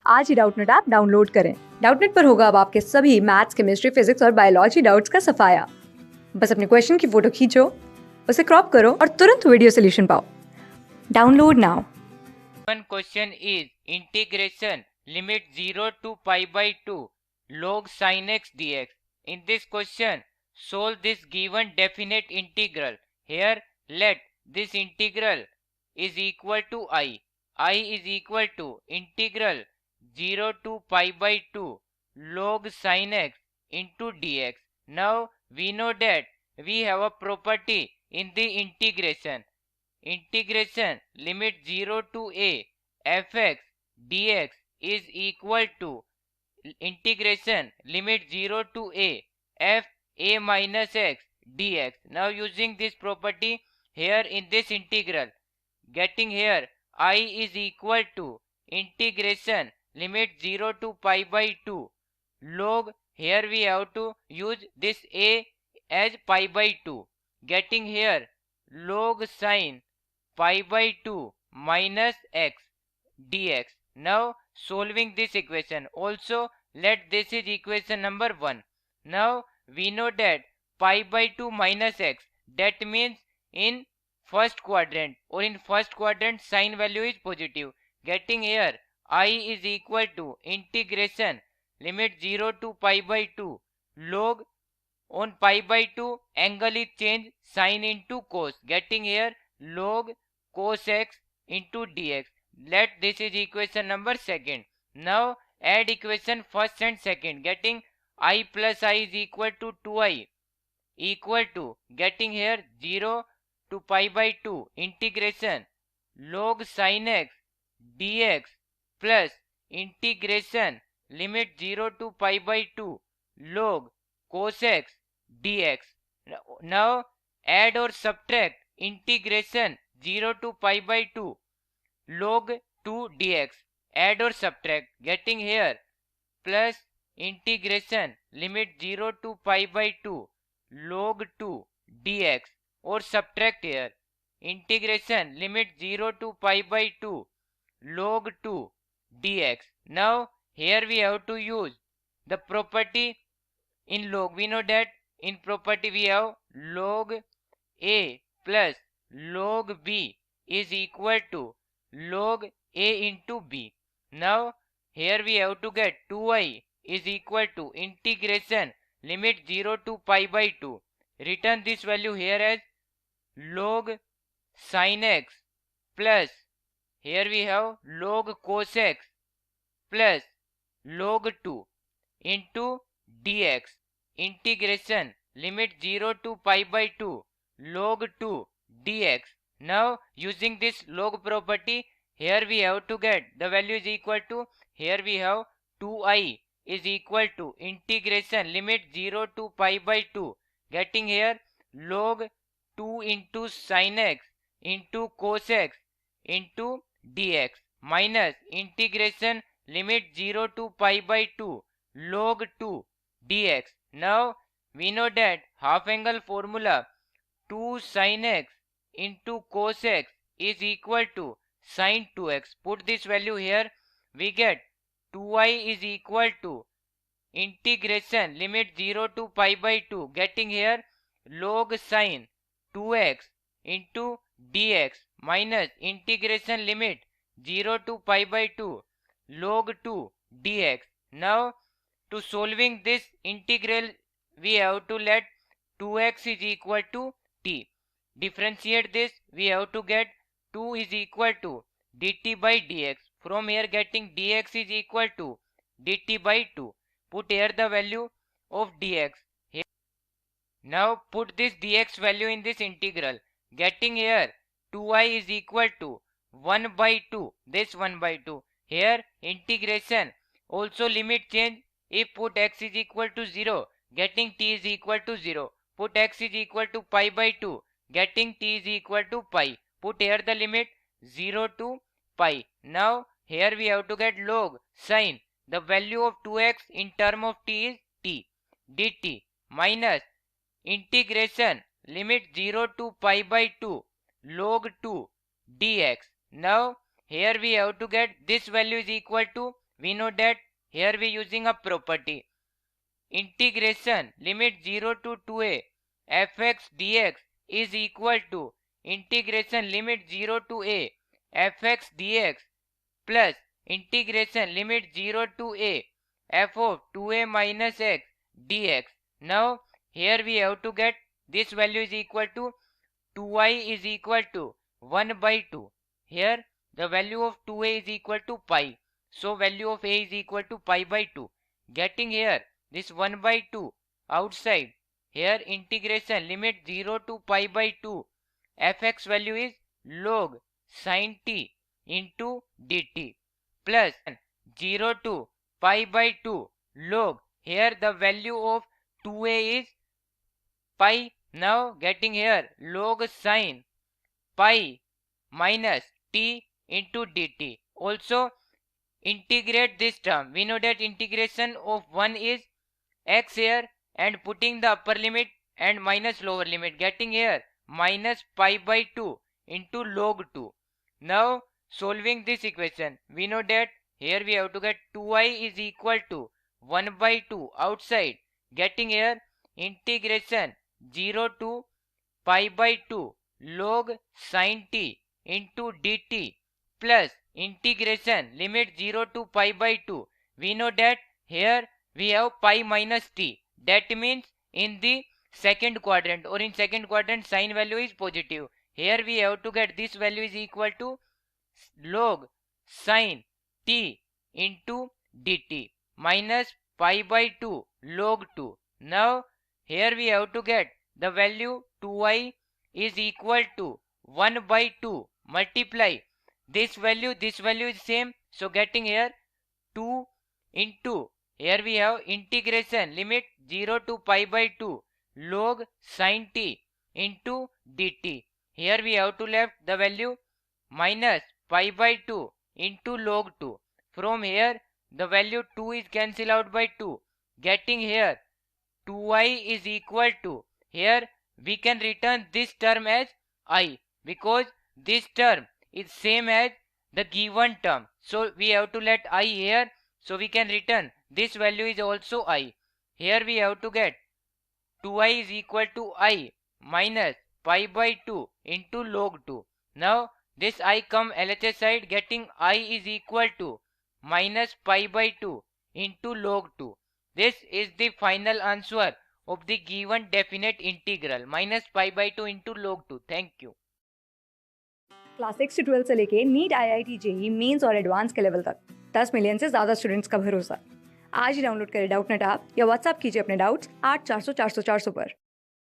आज ही Doubtnut app download करें। Doubtnut पर होगा अब आपके सभी मैथ्स, केमिस्ट्री, फिजिक्स और बायोलॉजी डाउट्स का सफाया। बस अपने क्वेश्चन की फोटो खींचो, उसे क्रॉप करो और तुरंत वीडियो सोल्यूशन पाओ। Download now. One question is integration limit 0 to pi by 2 log sin x dx. In this question, solve this given definite integral. Here, let this integral is equal to I. I is equal to integral 0 to pi by 2 log sin x into dx. Now, we know that we have a property in the integration. Integration limit 0 to a fx dx is equal to integration limit 0 to a f a minus x dx. Now using this property here in this integral, getting here I is equal to integration limit 0 to pi by 2 log, here we have to use this a as pi by 2, getting here log sin pi by 2 minus x dx. Now solving this equation, also let this is equation number 1. Now we know that pi by 2 minus x, that means in first quadrant, or in first quadrant sign value is positive, getting here I is equal to integration limit 0 to pi by 2 log, on pi by 2 angle is changed sin into cos, getting here log cos x into dx. Let this is equation number 2nd. Now add equation first and second, getting I plus I is equal to 2I equal to, getting here 0 to pi by 2 integration log sin x dx plus integration limit 0 to pi by 2 log cos x dx. Now add or subtract integration 0 to pi by 2 log 2 dx. Add or subtract, getting here plus integration limit 0 to pi by 2 log 2 dx, or subtract here integration limit 0 to pi by 2 log 2 dx. Now here we have to use the property in log. We know that in property we have log a plus log b is equal to log a into b. Now here we have to get 2I is equal to integration limit 0 to pi by 2. Return this value here as log sin x plus, here we have log cos x plus log 2 into dx. Integration limit 0 to pi by 2 log 2 dx. Now using this log property, here we have to get the value is equal to, here we have 2I is equal to integration limit 0 to pi by 2, getting here log 2 into sin x into cos x into dx minus integration limit 0 to pi by 2 log 2 dx. Now we know that half angle formula 2 sin x into cos x is equal to sin 2x. Put this value here, we get 2I is equal to integration limit 0 to pi by 2, getting here log sin 2x into dx minus integration limit 0 to pi by 2 log 2 dx. Now to solving this integral, we have to let 2x is equal to t. Differentiate this, we have to get 2 is equal to dt by dx. From here getting dx is equal to dt by 2. Put here the value of dx. Here. Now put this dx value in this integral. Getting here 2I is equal to 1 by 2. This 1 by 2. Here integration also limit change. If put x is equal to 0, getting t is equal to 0. Put x is equal to pi by 2, getting t is equal to pi. Put here the limit 0 to pi. Now here we have to get log sin the value of 2x in term of t is t dt minus integration limit 0 to pi by 2 log 2 dx. Now here we have to get this value is equal to we know that here we using a property. Integration limit 0 to 2a fx dx is equal to integration limit 0 to a fx dx plus integration limit 0 to a f of 2a minus x dx. Now here we have to get this value is equal to 2i is equal to 1 by 2. Here the value of 2a is equal to pi. So value of a is equal to pi by 2. Getting here this 1 by 2 outside. Here integration limit 0 to pi by 2. Fx value is log sin t into dt plus 0 to pi by 2 log. Here the value of 2a is pi. Now getting here log sin pi minus t into dt. Also integrate this term. We know that integration of 1 is x here and putting the upper limit and minus lower limit. Getting here minus pi by 2 into log 2. Now solving this equation, we know that here we have to get 2i is equal to 1 by 2 outside. Getting here integration 0 to pi by 2 log sin t into dt plus integration limit 0 to pi by 2. We know that here we have pi minus t. That means in the second quadrant or in second quadrant sign value is positive. Here we have to get this value is equal to log sin t into dt minus pi by 2 log 2. Now here we have to get the value 2i is equal to 1 by 2 multiply this value is same. So getting here 2 into here we have integration limit 0 to pi by 2 log sin t into dt. Here we have to left the value minus pi by 2 into log 2. From here the value 2 is cancelled out by 2. Getting here 2i is equal to, here we can return this term as I because this term is same as the given term. So we have to let I here. So we can return this value is also I. Here we have to get 2i is equal to I minus pi by 2 into log 2. Now this I come LHS side, getting I is equal to minus pi by 2 into log 2. This is the final answer of the given definite integral minus pi by 2 into log 2. Thank you. Class 6 से 12 से लेके NEET IIT JEE mains और advance के level तक 10 million से ज़्यादा students का भरोसा। आज ही डाउनलोड करें डाउटनेट ऐप या व्हाट्सएप कीजिए अपने डाउट्स 8400 400 400 पर।